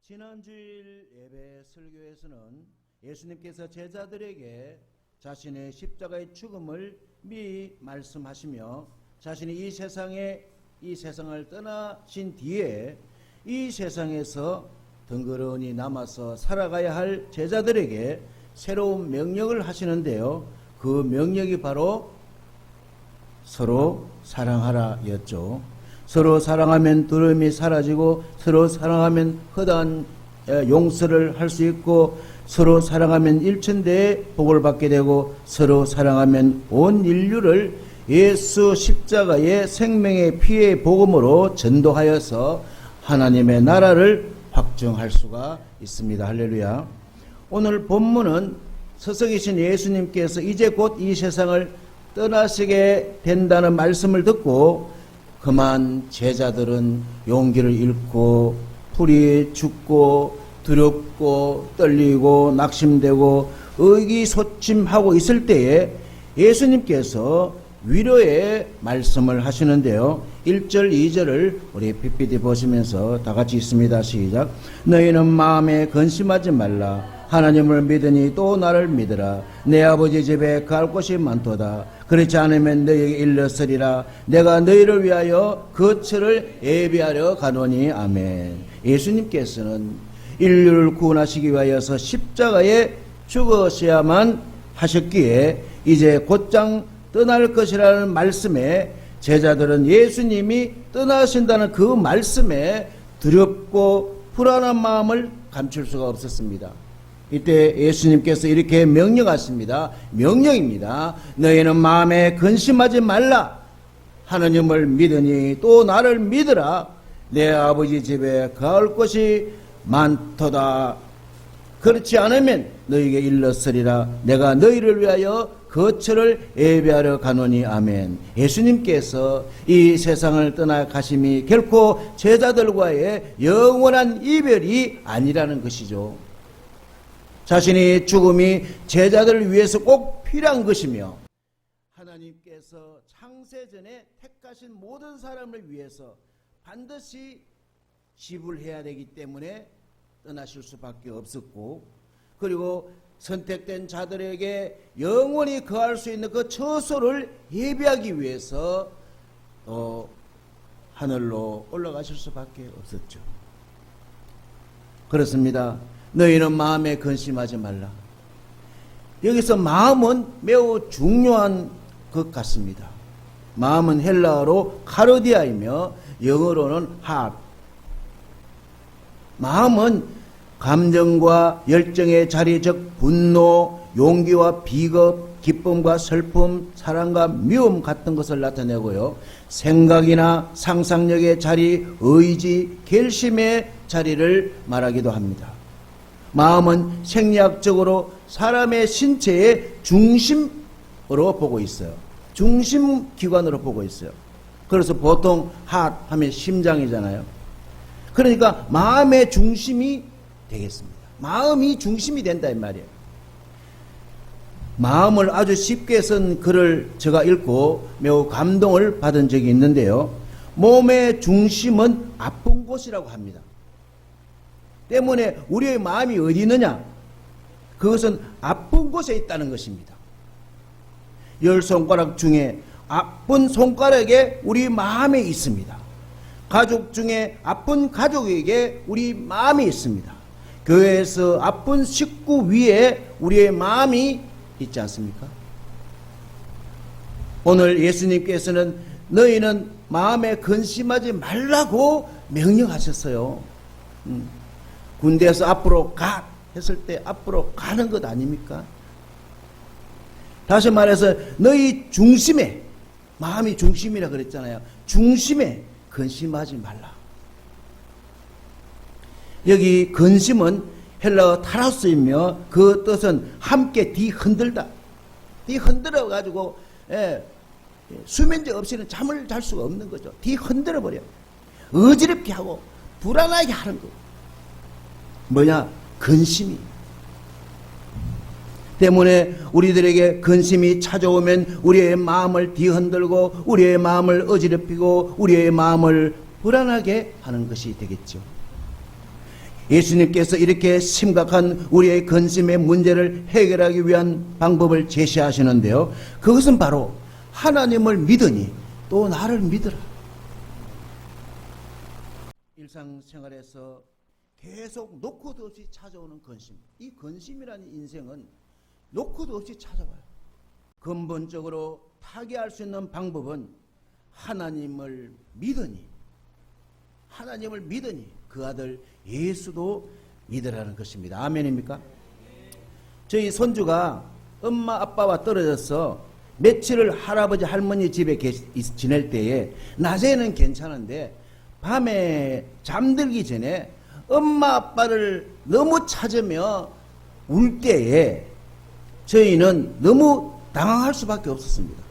지난주일 예배 설교에서는 예수님께서 제자들에게 자신의 십자가의 죽음을 미리 말씀하시며 자신이 이 세상을 떠나신 뒤에 이 세상에서 덩그러니 남아서 살아가야 할 제자들에게 새로운 명령을 하시는데요. 그 명령이 바로 서로 사랑하라 였죠. 서로 사랑하면 두려움이 사라지고 서로 사랑하면 허다한 용서를 할 수 있고 서로 사랑하면 일천대의 복을 받게 되고 서로 사랑하면 온 인류를 예수 십자가의 생명의 피의 복음으로 전도하여서 하나님의 나라를 확정할 수가 있습니다. 할렐루야. 오늘 본문은 서석이신 예수님께서 이제 곧 이 세상을 떠나시게 된다는 말씀을 듣고 그만 제자들은 용기를 잃고 풀이 죽고 두렵고 떨리고 낙심되고 의기소침하고 있을 때에 예수님께서 위로의 말씀을 하시는데요. 1절 2절을 우리 PPT 보시면서 다 같이 있습니다. 시작. 너희는 마음에 근심하지 말라. 하나님을 믿으니 또 나를 믿으라. 내 아버지 집에 갈 곳이 많도다. 그렇지 않으면 너희에게 일렀으리라. 내가 너희를 위하여 거처를 예비하려 가노니. 아멘. 예수님께서는 인류를 구원하시기 위하여서 십자가에 죽으셔야만 하셨기에 이제 곧장 떠날 것이라는 말씀에 제자들은 예수님이 떠나신다는 그 말씀에 두렵고 불안한 마음을 감출 수가 없었습니다. 이때 예수님께서 이렇게 명령하십니다. 명령입니다. 너희는 마음에 근심하지 말라. 하나님을 믿으니 또 나를 믿으라. 내 아버지 집에 갈 곳이 많도다. 그렇지 않으면 너희에게 일렀으리라. 내가 너희를 위하여 거처를 예비하러 가노니. 아멘. 예수님께서 이 세상을 떠나 가심이 결코 제자들과의 영원한 이별이 아니라는 것이죠. 자신의 죽음이 제자들을 위해서 꼭 필요한 것이며 하나님께서 창세전에 택하신 모든 사람을 위해서 반드시 지불해야 되기 때문에 떠나실 수밖에 없었고, 그리고 선택된 자들에게 영원히 거할 수 있는 그 처소를 예비하기 위해서 하늘로 올라가실 수밖에 없었죠. 그렇습니다. 너희는 마음에 근심하지 말라. 여기서 마음은 매우 중요한 것 같습니다. 마음은 헬라어로 카르디아이며 영어로는 heart. 마음은 감정과 열정의 자리, 즉 분노, 용기와 비겁, 기쁨과 슬픔, 사랑과 미움 같은 것을 나타내고요. 생각이나 상상력의 자리, 의지, 결심의 자리를 말하기도 합니다. 마음은 생리학적으로 사람의 신체의 중심으로 보고 있어요. 중심기관으로 보고 있어요. 그래서 보통 heart 하면 심장이잖아요. 그러니까 마음의 중심이 되겠습니다. 마음이 중심이 된다 이 말이에요. 마음을 아주 쉽게 쓴 글을 제가 읽고 매우 감동을 받은 적이 있는데요. 몸의 중심은 아픈 곳이라고 합니다. 때문에 우리의 마음이 어디 있느냐? 그것은 아픈 곳에 있다는 것입니다. 10손가락 중에 아픈 손가락에 우리 마음에 있습니다. 가족 중에 아픈 가족에게 우리 마음이 있습니다. 교회에서 아픈 식구 위에 우리의 마음이 있지 않습니까? 오늘 예수님께서는 너희는 마음에 근심하지 말라고 명령하셨어요. 군대에서 앞으로 가 했을 때 앞으로 가는 것 아닙니까? 다시 말해서 너희 중심에, 마음이 중심이라 그랬잖아요. 중심에 근심하지 말라. 여기 근심은 헬라어 타라스이며 그 뜻은 함께 뒤흔들다. 뒤흔들어 가지고 수면제 없이는 잠을 잘 수가 없는 거죠. 뒤흔들어 버려. 어지럽게 하고 불안하게 하는 거. 뭐냐? 근심이. 때문에 우리들에게 근심이 찾아오면 우리의 마음을 뒤흔들고 우리의 마음을 어지럽히고 우리의 마음을 불안하게 하는 것이 되겠죠. 예수님께서 이렇게 심각한 우리의 근심의 문제를 해결하기 위한 방법을 제시하시는데요. 그것은 바로 하나님을 믿으니 또 나를 믿으라. 일상생활에서 계속 놓고도 없이 찾아오는 근심. 이 근심이라는 인생은 놓고도 없이 찾아와요. 근본적으로 타개할 수 있는 방법은 하나님을 믿으니 그 아들 예수도 믿으라는 것입니다. 아멘입니까? 저희 손주가 엄마 아빠와 떨어져서 며칠을 할아버지 할머니 집에 지낼 때에 낮에는 괜찮은데 밤에 잠들기 전에 엄마 아빠를 너무 찾으며 울 때에 저희는 너무 당황할 수밖에 없었습니다.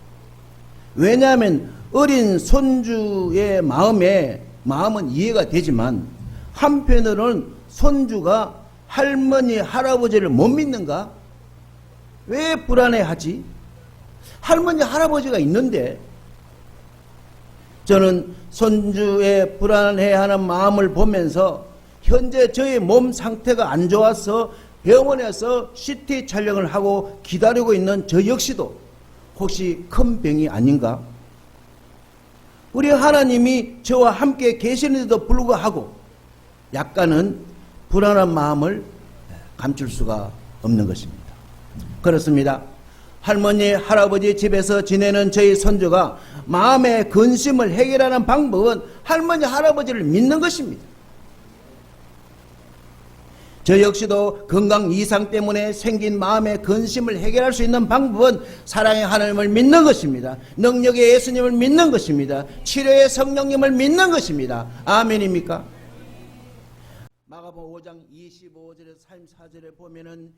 왜냐하면 어린 손주의 마음은 이해가 되지만 한편으로는 손주가 할머니 할아버지를 못 믿는가? 왜 불안해하지? 할머니 할아버지가 있는데. 저는 손주의 불안해하는 마음을 보면서 현재 저의 몸 상태가 안 좋아서 병원에서 CT 촬영을 하고 기다리고 있는 저 역시도 혹시 큰 병이 아닌가? 우리 하나님이 저와 함께 계시는데도 불구하고 약간은 불안한 마음을 감출 수가 없는 것입니다. 그렇습니다. 할머니 할아버지 집에서 지내는 저희 손주가 마음의 근심을 해결하는 방법은 할머니 할아버지를 믿는 것입니다. 저 역시도 건강 이상 때문에 생긴 마음의 근심을 해결할 수 있는 방법은 사랑의 하나님을 믿는 것입니다. 능력의 예수님을 믿는 것입니다. 치료의 성령님을 믿는 것입니다. 아멘입니까? 마가복음 5장 25절에서 34절에 보면은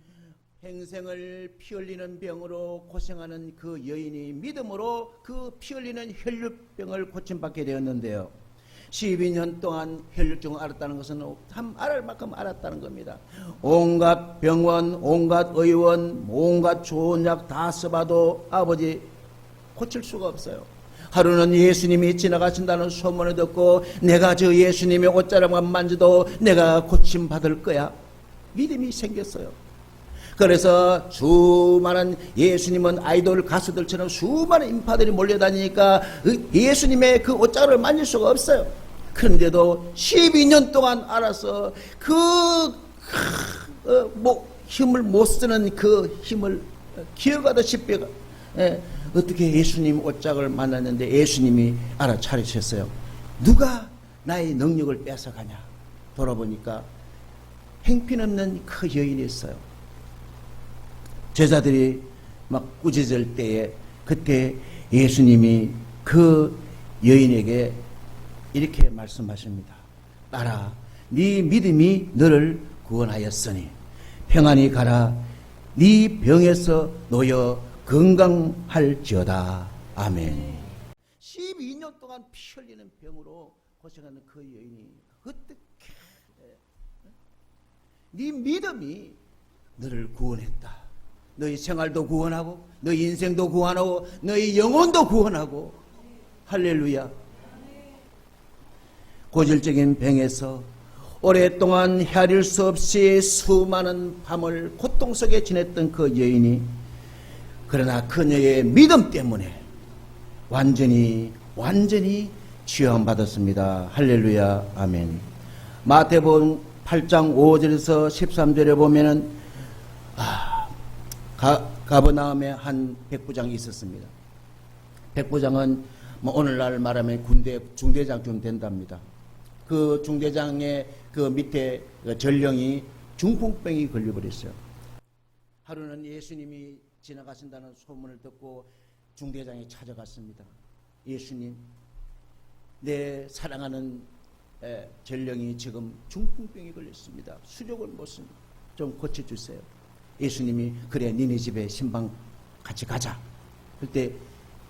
평생을 피 흘리는 병으로 고생하는 그 여인이 믿음으로 그 피 흘리는 혈류병을 고침받게 되었는데요. 12년 동안 혈류증을 앓았다는 것은 참 알을 만큼 알았다는 겁니다. 온갖 병원, 온갖 의원, 온갖 좋은 약 다 써봐도 아버지 고칠 수가 없어요. 하루는 예수님이 지나가신다는 소문을 듣고 내가 저 예수님의 옷자락만 만져도 내가 고침받을 거야. 믿음이 생겼어요. 그래서 수많은 예수님은 아이돌 가수들처럼 수많은 인파들이 몰려다니니까 예수님의 그 옷자락을 만질 수가 없어요. 그런데도 12년 동안 알아서 힘을 못 쓰는 그 힘을 기어가듯이 어떻게 예수님 옷자락을 만났는데 예수님이 알아차리셨어요. 누가 나의 능력을 뺏어가냐. 돌아보니까 행편없는 그 여인이 있어요. 제자들이 막 꾸짖을 때에 그때 예수님이 그 여인에게 이렇게 말씀하십니다. 딸아, 네 믿음이 너를 구원하였으니 평안히 가라. 네 병에서 놓여 건강할지어다. 아멘. 12년 동안 피 흘리는 병으로 고생하는 그 여인이 어떻게 네 믿음이 너를 구원했다. 너희 생활도 구원하고 너희 인생도 구원하고 너희 영혼도 구원하고. 할렐루야. 고질적인 병에서 오랫동안 헤아릴 수 없이 수많은 밤을 고통 속에 지냈던 그 여인이 그러나 그녀의 믿음 때문에 완전히 치유받았습니다. 할렐루야. 아멘. 마태복음 8장 5절에서 13절에 보면은 가버나움에 한 백부장이 있었습니다. 백부장은 오늘날 말하면 군대 중대장쯤 된답니다. 그 중대장의 그 밑에 전령이 중풍병이 걸려버렸어요. 하루는 예수님이 지나가신다는 소문을 듣고 중대장이 찾아갔습니다. 예수님, 내 사랑하는 전령이 지금 중풍병이 걸렸습니다. 수족을 못 씁니다. 좀 고쳐주세요. 예수님이 그래 니네 집에 신방 같이 가자. 그때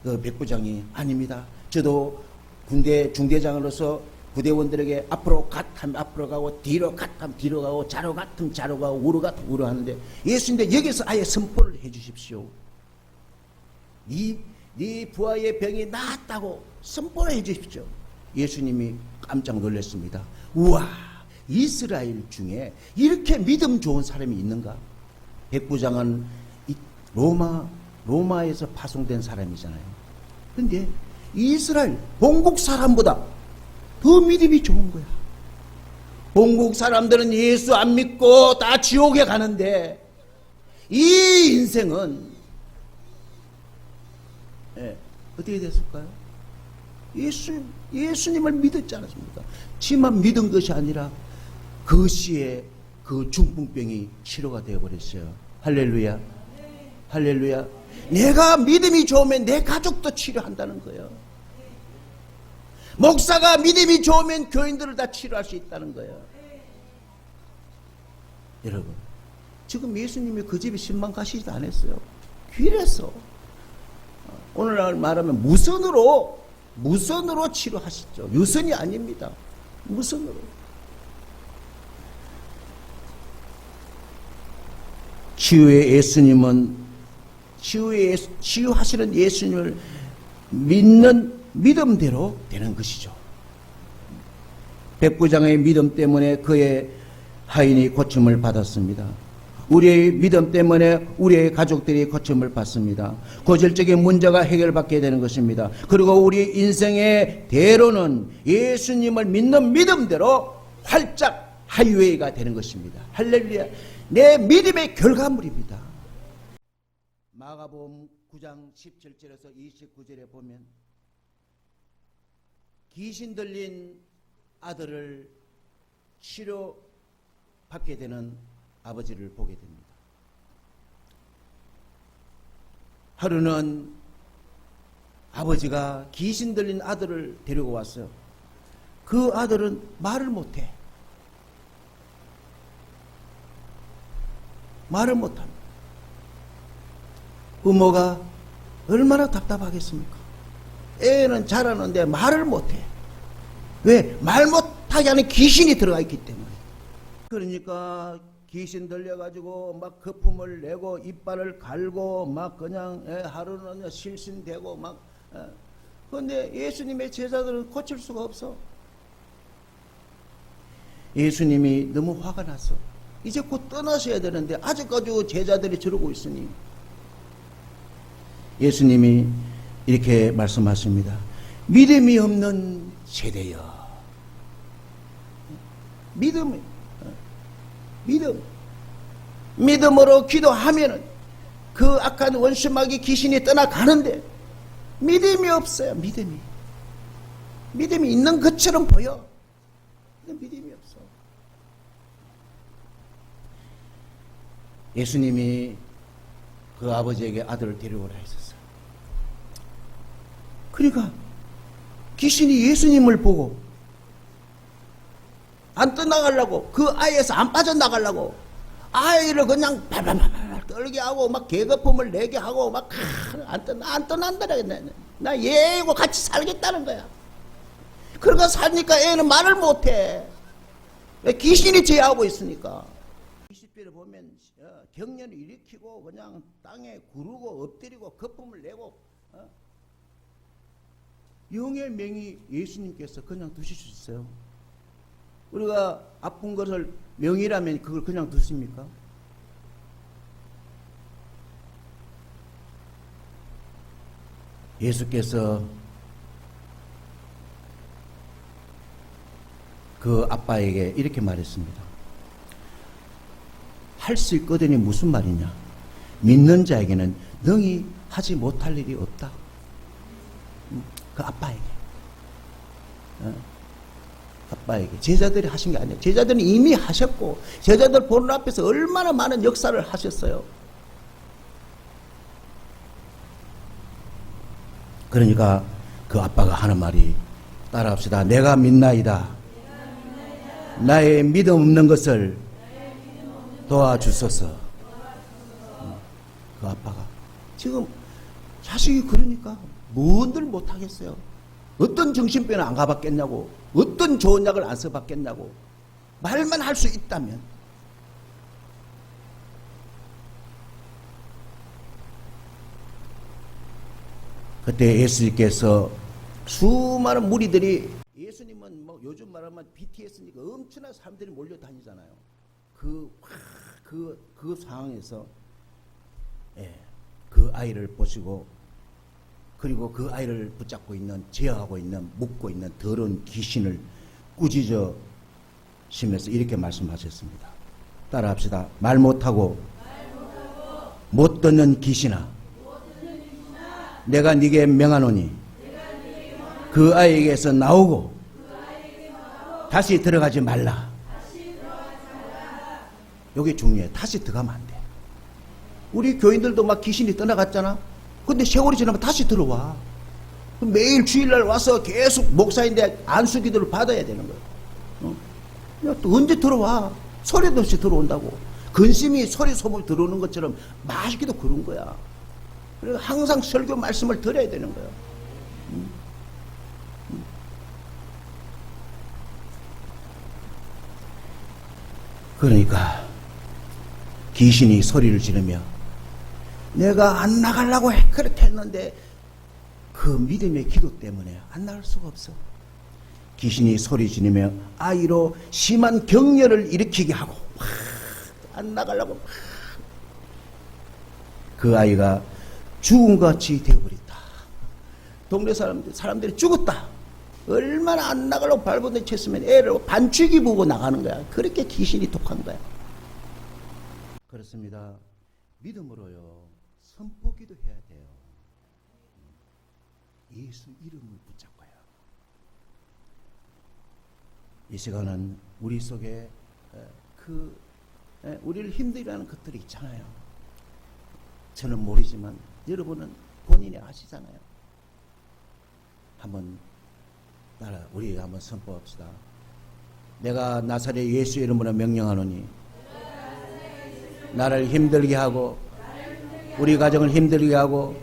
그 백부장이 아닙니다. 저도 군대 중대장으로서 부대원들에게 앞으로 갓하면 앞으로 가고 뒤로 갓하면 뒤로 가고 좌로 갓하면 좌로 가고 우로 갓하면 우로 하는데 예수님도 여기서 아예 선포를 해 주십시오. 네 부하의 병이 나았다고 선포를 해 주십시오. 예수님이 깜짝 놀랐습니다. 우와, 이스라엘 중에 이렇게 믿음 좋은 사람이 있는가? 백부장은 로마에서 파송된 사람이잖아요. 그런데 이스라엘 본국 사람보다 더 믿음이 좋은 거야. 본국 사람들은 예수 안 믿고 다 지옥에 가는데 이 인생은 어떻게 됐을까요? 예수님을 믿었지 않았습니까? 지만 믿은 것이 아니라 그 시에 그 중풍병이 치료가 되어버렸어요. 할렐루야. 할렐루야. 내가 믿음이 좋으면 내 가족도 치료한다는 거예요. 목사가 믿음이 좋으면 교인들을 다 치료할 수 있다는 거예요. 여러분, 지금 예수님이 그 집에 10만 가시지도 않았어요. 길에서 오늘날 말하면 무선으로 치료하시죠. 유선이 아닙니다. 무선으로. 치유하시는 예수님을 믿는 믿음대로 되는 것이죠. 백부장의 믿음 때문에 그의 하인이 고침을 받았습니다. 우리의 믿음 때문에 우리의 가족들이 고침을 받습니다. 고질적인 문제가 해결받게 되는 것입니다. 그리고 우리 인생의 대로는 예수님을 믿는 믿음대로 활짝 하이웨이가 되는 것입니다. 할렐루야. 내 믿음의 결과물입니다. 마가복음 9장 17절에서 29절에 보면 귀신 들린 아들을 치료받게 되는 아버지를 보게 됩니다. 하루는 아버지가 귀신 들린 아들을 데리고 왔어요. 그 아들은 말을 못해. 말을 못합니다. 부모가 얼마나 답답하겠습니까? 애는 자라는데 말을 못해. 왜? 말 못하게 하는 귀신이 들어가 있기 때문에. 그러니까 귀신 들려가지고 막 거품을 내고 이빨을 갈고 막 그냥 하루는 실신되고 막. 그런데 예수님의 제자들은 고칠 수가 없어. 예수님이 너무 화가 났어. 이제 곧 떠나셔야 되는데 아직까지 제자들이 저러고 있으니 예수님이 이렇게 말씀하십니다. 믿음이 없는 세대여. 믿음으로 기도하면은 그 악한 원수마귀 귀신이 떠나가는데 믿음이 없어요. 믿음이 있는 것처럼 보여. 믿음이 없어. 예수님이 그 아버지에게 아들을 데려오라 했었어요. 그러니까 귀신이 예수님을 보고 안 떠나가려고, 그 아이에서 안 빠져나가려고 아이를 그냥 발발발발 떨게 하고 막 개거품을 내게 하고 막 안 떠난다라. 나 얘하고 같이 살겠다는 거야. 그러니까 사니까 애는 말을 못해. 왜? 귀신이 제하고 있으니까. 20절에 보면 경련을 일으키고 그냥 땅에 구르고 엎드리고 거품을 내고 영의 명의 예수님께서 그냥 두실 수 있어요. 우리가 아픈 것을 명의라면 그걸 그냥 두십니까? 예수께서 그 아빠에게 이렇게 말했습니다. 할 수 있거든이 무슨 말이냐? 믿는 자에게는 능히 하지 못할 일이 없다. 그 아빠에게. 아빠에게. 제자들이 하신 게 아니에요. 제자들은 이미 하셨고 제자들 보는 앞에서 얼마나 많은 역사를 하셨어요. 그러니까 그 아빠가 하는 말이, 따라합시다. 내가 믿나이다. 나의 믿음 없는 것을 도와주소서. 그 아빠가 지금 자식이 그러니까 뭔들 못하겠어요. 어떤 정신병을 안 가봤겠냐고, 어떤 좋은 약을 안 써봤겠냐고. 말만 할 수 있다면. 그때 예수님께서 수많은 무리들이, 예수님은 뭐 요즘 말하면 BTS니까 엄청난 사람들이 몰려다니잖아요. 그 상황에서, 예, 그 아이를 보시고, 그리고 그 아이를 붙잡고 있는, 제어하고 있는, 묶고 있는 더러운 귀신을 꾸짖어 시면서 이렇게 말씀하셨습니다. 따라합시다. 말 못하고 못 듣는 귀신아, 내가 네게 명하노니 그 아이에게서 나오고 다시 들어가지 말라. 여기 중요해. 다시 들어가면 안 돼. 우리 교인들도 막 귀신이 떠나갔잖아. 근데 세월이 지나면 다시 들어와. 매일 주일날 와서 계속 목사인데 안수기도를 받아야 되는 거야. 또 언제 들어와? 소리도 없이 들어온다고. 근심이 소리 소문 들어오는 것처럼 마시기도 그런 거야. 그래서 항상 설교 말씀을 들어야 되는 거야. 그러니까 귀신이 소리를 지르며 내가 안 나가려고 그렇게 했는데 그 믿음의 기도 때문에 안 나갈 수가 없어. 귀신이 소리 지르며 아이로 심한 격려를 일으키게 하고 안 나가려고 그 아이가 죽음같이 되어버렸다. 동네 사람들이 죽었다. 얼마나 안 나가려고 발버둥 쳤으면 애를 반죽이 보고 나가는 거야. 그렇게 귀신이 독한 거야. 그렇습니다. 믿음으로요 선포기도 해야 돼요. 예수 이름을 붙잡고요. 이 시간은 우리 속에 우리를 힘들게 하는 것들이 있잖아요. 저는 모르지만 여러분은 본인이 아시잖아요. 한번 우리 한번 선포합시다. 내가 나사렛 예수 이름으로 명령하노니 나를 힘들게 하고 우리 가정을 힘들게 하고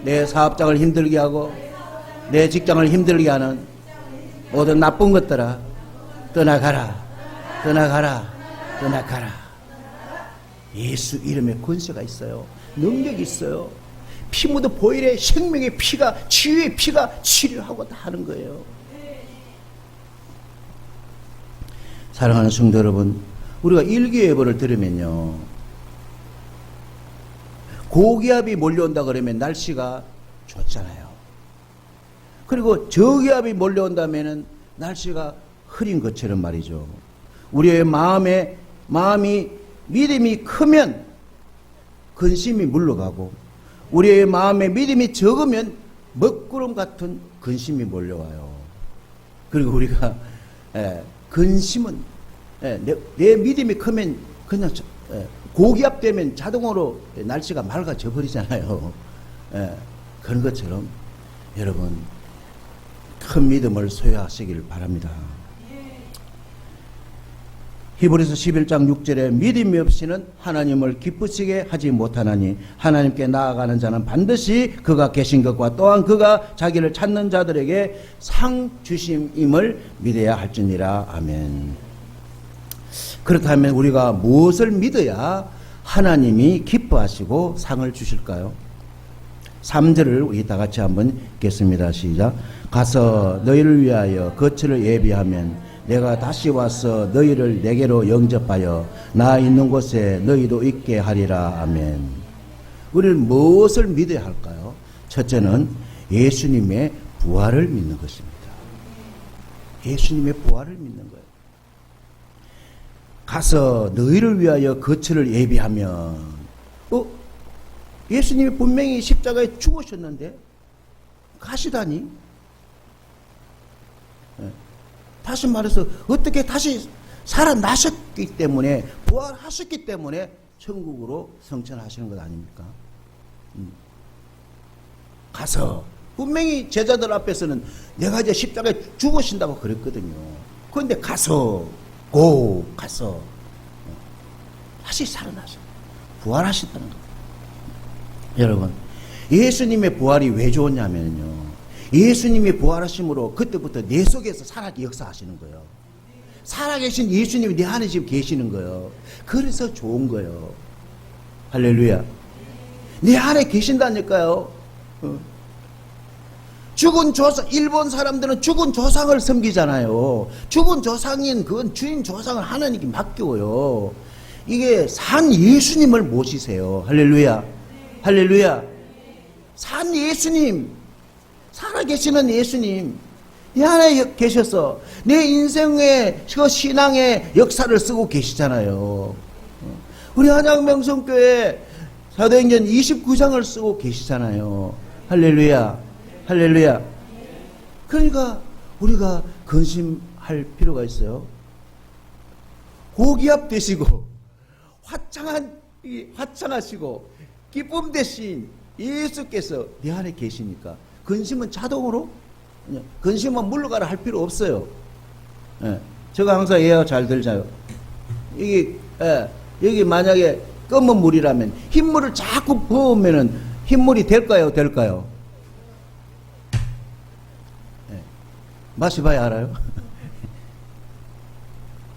내 사업장을 힘들게 하고 내 직장을 힘들게 하는 모든 나쁜 것들아 떠나가라, 떠나가라, 떠나가라. 예수 이름에 권세가 있어요. 능력이 있어요. 피 묻은 보혈의 생명의 피가, 치유의 피가 치료하고 다 하는 거예요. 사랑하는 성도 여러분, 우리가 일기예보를 들으면요 고기압이 몰려온다 그러면 날씨가 좋잖아요. 그리고 저기압이 몰려온다면 날씨가 흐린 것처럼 말이죠. 우리의 마음이 믿음이 크면 근심이 물러가고 우리의 마음에 믿음이 적으면 먹구름 같은 근심이 몰려와요. 그리고 우리가 근심은 내 믿음이 크면 그냥 고기압 되면 자동으로 날씨가 맑아져 버리잖아요. 그런 것처럼 여러분 큰 믿음을 소유하시길 바랍니다. 히브리서 11장 6절에 믿음이 없이는 하나님을 기쁘시게 하지 못하나니 하나님께 나아가는 자는 반드시 그가 계신 것과 또한 그가 자기를 찾는 자들에게 상 주심임을 믿어야 할지니라. 아멘. 그렇다면 우리가 무엇을 믿어야 하나님이 기뻐하시고 상을 주실까요? 3절을 우리 다 같이 한번 읽겠습니다. 시작. 가서 너희를 위하여 거처를 예비하면 내가 다시 와서 너희를 내게로 영접하여 나 있는 곳에 너희도 있게 하리라. 아멘. 우리는 무엇을 믿어야 할까요? 첫째는 예수님의 부활을 믿는 것입니다. 예수님의 부활을 믿는 거예요. 가서 너희를 위하여 거처를 예비하면 예수님이 분명히 십자가에 죽으셨는데 가시다니? 다시 말해서 어떻게 다시 살아나셨기 때문에 부활하셨기 때문에 천국으로 성천하시는 것 아닙니까? 가서 분명히 제자들 앞에서는 내가 이제 십자가에 죽으신다고 그랬거든요. 그런데 가서 다시 살아나서 부활하신다는 거예요. 여러분 예수님의 부활이 왜 좋냐면요 예수님이 부활하심으로 그때부터 내 속에서 살아계 역사하시는 거예요. 살아계신 예수님이 내 안에 지금 계시는 거예요. 그래서 좋은 거예요. 할렐루야. 내 안에 계신다니까요. 죽은 조상, 일본 사람들은 죽은 조상을 섬기잖아요. 죽은 조상인 그건 주인 조상을 하나님께 맡겨요. 이게 산 예수님을 모시세요. 할렐루야. 할렐루야. 산 예수님, 살아계시는 예수님, 이 안에 계셔서 내 인생의 그 신앙의 역사를 쓰고 계시잖아요. 우리 한양명성교회 사도행전 29장을 쓰고 계시잖아요. 할렐루야. 할렐루야. 그러니까 우리가 근심할 필요가 있어요. 고기압 되시고 화창하시고 기쁨 대신 예수께서 내 안에 계시니까 근심은 자동으로, 근심은 물러가라 할 필요 없어요. 예. 제가 항상 예화 잘 들자요. 여기 만약에 검은 물이라면 흰물을 자꾸 부으면은 흰물이 될까요? 예. 마셔봐야 알아요.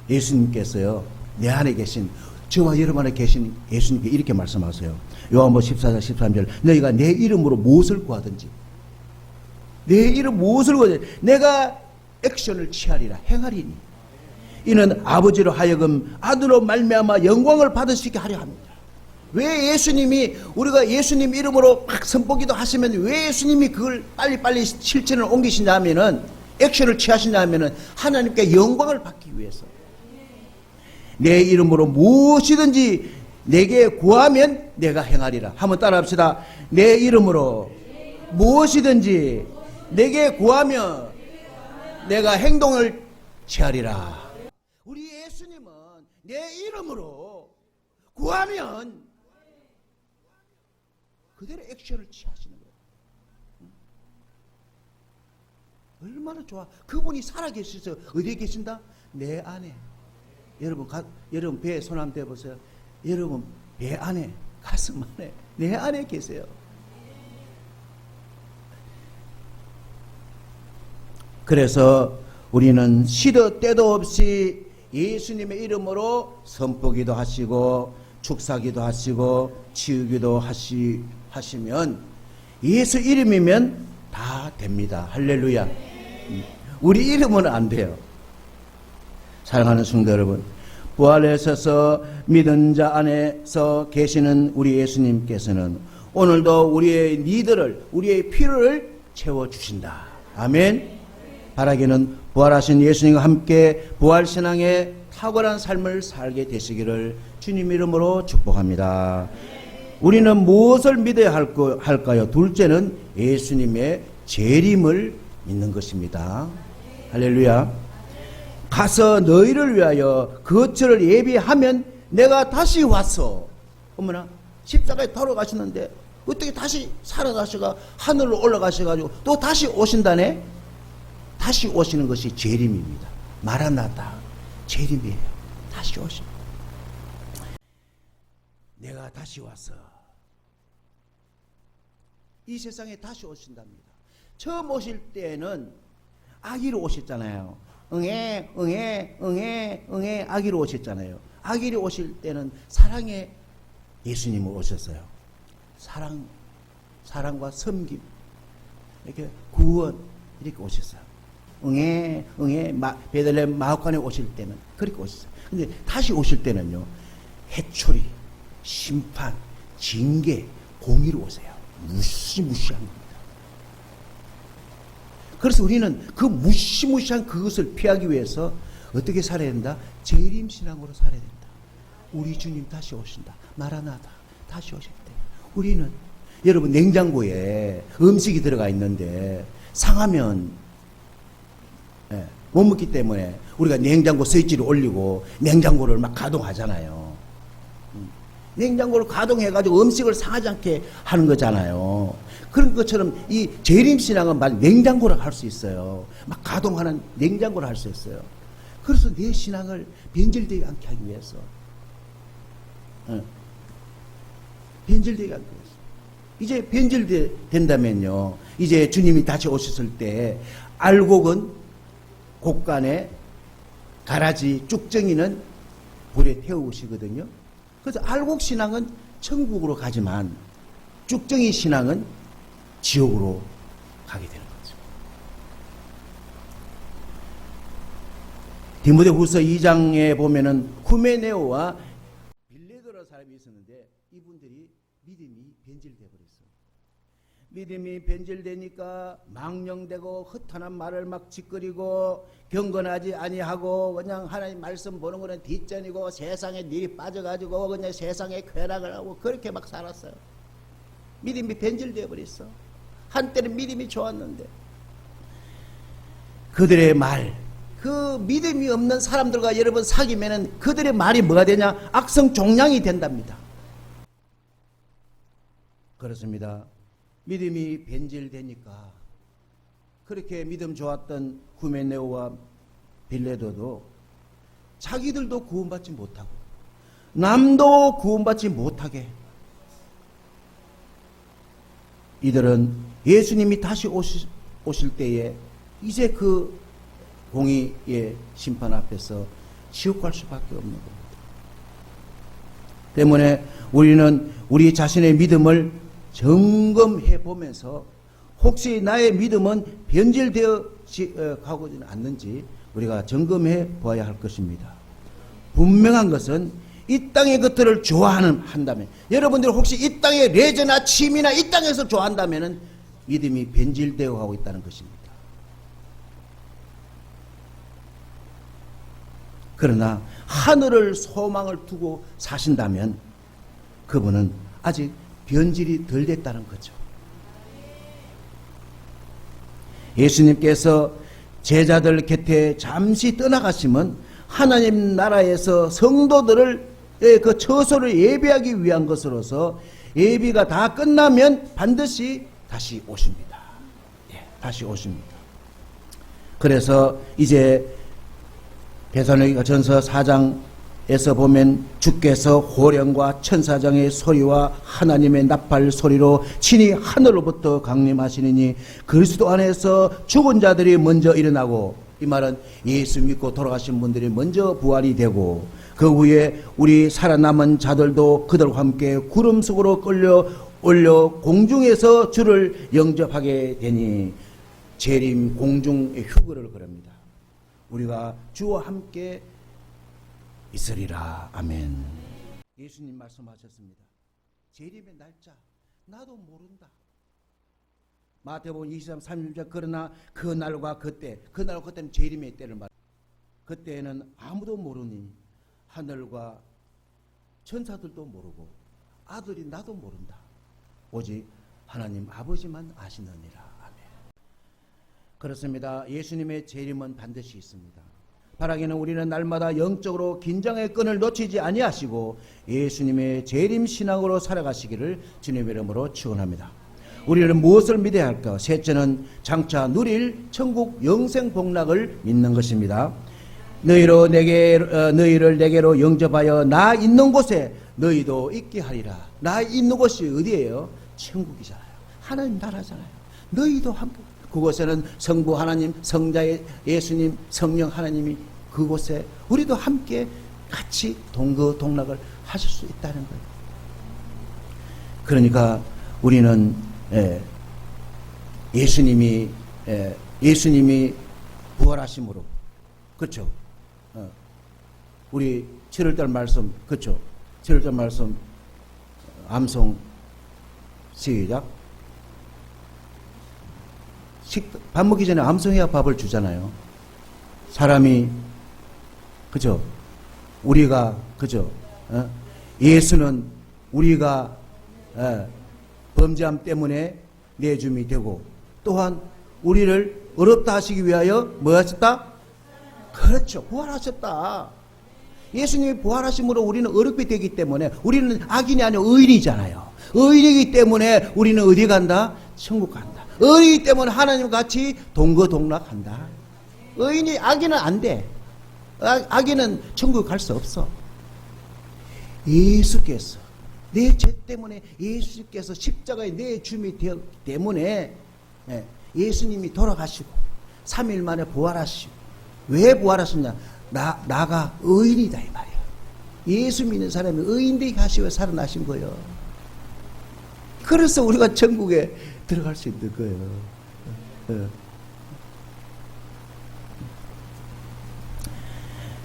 예수님께서요, 내 안에 계신, 저와 여러분 안에 계신 예수님께 이렇게 말씀하세요. 요한복음 14장 13절, 너희가 내 이름으로 무엇을 구하든지, 내 이름 무엇을 구하든지 내가 액션을 취하리라, 행하리니 이는 아버지로 하여금 아들로 말미암아 영광을 받으시게 하려 합니다. 왜 예수님이, 우리가 예수님 이름으로 막 선포기도 하시면 왜 예수님이 그걸 빨리빨리 실천을 옮기시냐 하면은, 액션을 취하시냐 하면은 하나님께 영광을 받기 위해서. 내 이름으로 무엇이든지 내게 구하면 내가 행하리라. 한번 따라합시다. 내 이름으로 무엇이든지 내게 구하면 내가 행동을 취하리라. 우리 예수님은 내 이름으로 구하면 그대로 액션을 취하시는 거예요. 얼마나 좋아. 그분이 살아계셔서 어디에 계신다? 내 안에. 여러분 배에 손 한번 대보세요. 여러분 배 안에, 가슴 안에, 내 안에 계세요. 그래서 우리는 시도 때도 없이 예수님의 이름으로 선포기도 하시고 축사기도 하시고 치유기도 하시면 예수 이름이면 다 됩니다. 할렐루야. 우리 이름은 안 돼요. 사랑하는 성도 여러분, 부활에 서서 믿은 자 안에서 계시는 우리 예수님께서는 오늘도 우리의 니들을, 우리의 필요를 채워주신다. 아멘. 바라기는 부활하신 예수님과 함께 부활신앙의 탁월한 삶을 살게 되시기를 주님 이름으로 축복합니다. 우리는 무엇을 믿어야 할까요? 둘째는 예수님의 재림을 믿는 것입니다. 할렐루야. 가서 너희를 위하여 그것을 예비하면 내가 다시 와서, 어머나, 십자가에 돌아가시는데 어떻게 다시 살아나셔가 하늘로 올라가셔가지고 또 다시 오신다네? 다시 오시는 것이 재림입니다. 마라나다. 재림이에요. 다시 오십니다. 내가 다시 와서 이 세상에 다시 오신답니다. 처음 오실 때는 아기로 오셨잖아요. 응애 아기로 오셨잖아요. 아기로 오실 때는 사랑의 예수님을 오셨어요. 사랑과 섬김, 이렇게 구원, 이렇게 오셨어요. 베들레헴 마옥간에 오실 때는 그렇게 오셨어요. 근데 다시 오실 때는요, 해초리, 심판, 징계, 공의로 오세요. 무시무시한 겁니다. 그래서 우리는 그 무시무시한 그것을 피하기 위해서 어떻게 살아야 된다? 재림신앙으로 살아야 된다. 우리 주님 다시 오신다. 마라나다. 다시 오실 때 우리는, 여러분, 냉장고에 음식이 들어가 있는데 상하면 못 먹기 때문에 우리가 냉장고 스위치를 올리고 냉장고를 막 가동하잖아요. 냉장고를 가동해가지고 음식을 상하지 않게 하는 거잖아요. 그런 것처럼 이 재림신앙은 말 냉장고를 할 수 있어요. 막 가동하는 냉장고를 할 수 있어요. 그래서 내 신앙을 변질되지 않게 하기 위해서, 변질되지 않게 위해서. 이제 변질된다면요, 이제 주님이 다시 오셨을 때 알곡은 곡간에, 가라지, 쭉정이는 불에 태우시거든요. 그래서 알곡 신앙은 천국으로 가지만 쭉정이 신앙은 지옥으로 가게 되는 거죠. 디모데후서 2장에 보면은 후메네오와 빌레도라는 사람이 있었는데 이분들이 믿음이 변질돼 버렸어. 믿음이 변질되니까 망령되고 허탄한 말을 막 짓거리고 경건하지 아니하고 그냥 하나님 말씀 보는 거는 뒷전이고 세상에 일이 빠져가지고 그냥 세상에 쾌락을 하고 그렇게 막 살았어요. 믿음이 변질돼 버렸어. 한때는 믿음이 좋았는데 그들의 말, 그 믿음이 없는 사람들과 여러분 사귀면은 그들의 말이 뭐가 되냐? 악성 종양이 된답니다. 그렇습니다. 믿음이 변질되니까 그렇게 믿음 좋았던 후메네오와 빌레도도 자기들도 구원받지 못하고 남도 구원받지 못하게 이들은 예수님이 다시 오실 때에 이제 그 공의의 심판 앞에서 지옥 갈 수밖에 없는 겁니다. 때문에 우리는 우리 자신의 믿음을 점검해 보면서 혹시 나의 믿음은 변질되어 가고 않는지 우리가 점검해 보아야 할 것입니다. 분명한 것은 이 땅의 것들을 좋아한다면, 여러분들 혹시 이 땅의 레저나 취미나 이 땅에서 좋아한다면 믿음이 변질되어 가고 있다는 것입니다. 그러나 하늘을 소망을 두고 사신다면 그분은 아직 변질이 덜 됐다는 거죠. 예수님께서 제자들 곁에 잠시 떠나가시면 하나님 나라에서 성도들을 그 처소를 예비하기 위한 것으로서 예비가 다 끝나면 반드시 다시 오십니다. 다시 오십니다. 그래서 이제 데살로니가전서 4장에서 보면 주께서 호령과 천사장의 소리와 하나님의 나팔 소리로 친히 하늘로부터 강림하시느니 그리스도 안에서 죽은 자들이 먼저 일어나고, 이 말은 예수 믿고 돌아가신 분들이 먼저 부활이 되고 그 후에 우리 살아남은 자들도 그들과 함께 구름 속으로 끌려 올려 공중에서 주를 영접하게 되니 재림 공중의 휴거를 그럽니다. 우리가 주와 함께 있으리라. 아멘. 예수님 말씀하셨습니다. 재림의 날짜 나도 모른다. 마태복음 23, 36절 그러나 그날과 그때는 재림의 때를 말합니다. 그때는 아무도 모르니 하늘과 천사들도 모르고 아들이 나도 모른다. 오직 하나님 아버지만 아시느니라. 그렇습니다. 예수님의 재림은 반드시 있습니다. 바라기는 우리는 날마다 영적으로 긴장의 끈을 놓치지 아니하시고 예수님의 재림 신앙으로 살아가시기를 주님의 이름으로 축원합니다. 우리는 무엇을 믿어야 할까? 셋째는 장차 누릴 천국 영생 복락을 믿는 것입니다. 너희를 내게로 영접하여 나 있는 곳에 너희도 있게 하리라. 나 있는 곳이 어디예요? 천국이잖아요. 하나님 나라잖아요. 너희도 함께, 그곳에는 성부 하나님, 성자의 예수님, 성령 하나님이 그곳에 우리도 함께 같이 동거동락을 하실 수 있다는 거예요. 그러니까 우리는 예수님이 부활하심으로, 그렇죠? 우리 7월달 말씀, 그렇죠? 7월달 말씀 암송 시작. 밥 먹기 전에 암송해야 밥을 주잖아요. 사람이, 그죠? 우리가, 그죠? 예수는 우리가 범죄함 때문에 내줌이 되고, 또한 우리를 어렵다 하시기 위하여 뭐 하셨다? 그렇죠. 부활하셨다. 예수님이 부활하심으로 우리는 어렵게 되기 때문에, 우리는 악인이 아니라 의인이잖아요. 의인이기 때문에 우리는 어디 간다? 천국 간다. 의인이기 때문에 하나님 같이 동거동락한다. 의인이, 악인은 안 돼. 악인은 천국 갈 수 없어. 예수께서, 내 죄 때문에 예수께서 십자가에 내 주님이 되었기 때문에 예수님이 돌아가시고 3일 만에 부활하시고, 왜 부활하셨냐? 나가 의인이다 이 말이야. 예수 믿는 사람이 의인되게 하시고 살아나신 거예요. 그래서 우리가 천국에 들어갈 수 있는 거예요.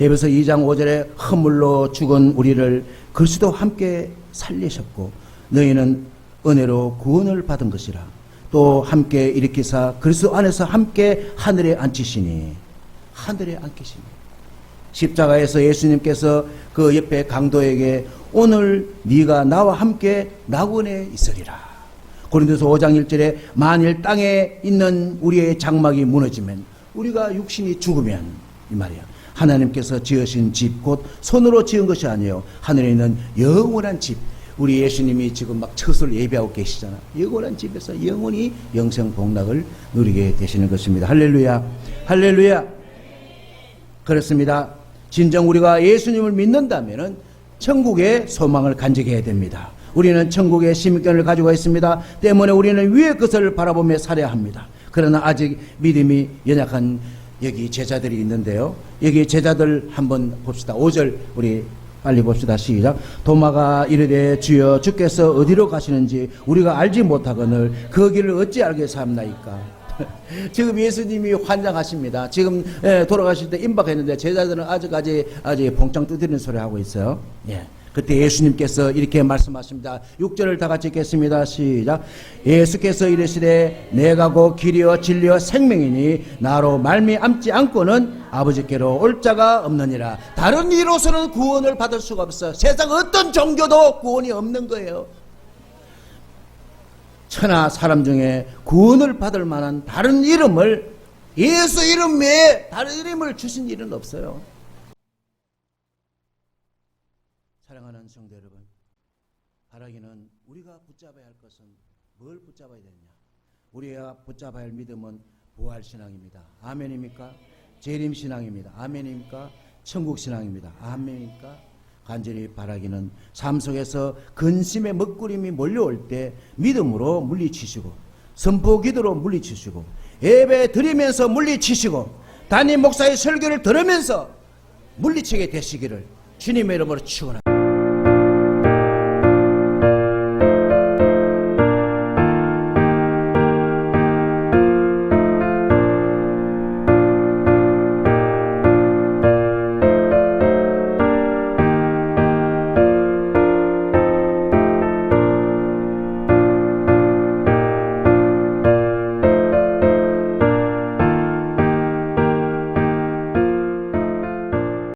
에베소 2장 5절에 허물로 죽은 우리를 그리스도와 함께 살리셨고 너희는 은혜로 구원을 받은 것이라. 또 함께 일으키사 그리스도 안에서 함께 하늘에 앉히시니, 하늘에 앉히시니. 십자가에서 예수님께서 그 옆에 강도에게 오늘 네가 나와 함께 낙원에 있으리라. 고린도서 5장 1절에 만일 땅에 있는 우리의 장막이 무너지면, 우리가 육신이 죽으면, 이 말이야, 하나님께서 지으신 집 곧 손으로 지은 것이 아니에요. 하늘에 있는 영원한 집, 우리 예수님이 지금 막 처소를 예비하고 계시잖아. 영원한 집에서 영원히 영생 복락을 누리게 되시는 것입니다. 할렐루야, 할렐루야. 그렇습니다. 진정 우리가 예수님을 믿는다면은 천국의 소망을 간직해야 됩니다. 우리는 천국의 시민권을 가지고 있습니다. 때문에 우리는 위의 것을 바라보며 살아야 합니다. 그러나 아직 믿음이 연약한 여기 제자들이 있는데요. 여기 제자들 한번 봅시다. 5절 우리 빨리 봅시다. 시작. 도마가 이르되 주여 주께서 어디로 가시는지 우리가 알지 못하거늘 그 길을 어찌 알겠사옵나이까. 지금 예수님이 환장하십니다. 지금 돌아가실 때 임박했는데 제자들은 아직까지 봉창 두드리는 소리 하고 있어요. 예. 그때 예수님께서 이렇게 말씀하십니다. 6절을 다 같이 읽겠습니다. 시작. 예수께서 이르시되 내가 곧 길이요 진리요 생명이니 나로 말미암지 않고는 아버지께로 올 자가 없느니라. 다른 이로서는 구원을 받을 수가 없어요. 세상 어떤 종교도 구원이 없는 거예요. 천하 사람 중에 구원을 받을 만한 다른 이름을, 예수 이름 외에 다른 이름을 주신 일은 없어요. 사랑하는 성도 여러분, 바라기는 우리가 붙잡아야 할 것은 뭘 붙잡아야 되느냐? 우리가 붙잡아야 할 믿음은 부활신앙입니다. 아멘입니까? 재림신앙입니다. 아멘입니까? 천국신앙입니다. 아멘입니까? 간절히 바라기는 삶 속에서 근심의 먹구름이 몰려올 때 믿음으로 물리치시고, 선포기도로 물리치시고, 예배 드리면서 물리치시고, 담임 목사의 설교를 들으면서 물리치게 되시기를 주님의 이름으로 축원합니다.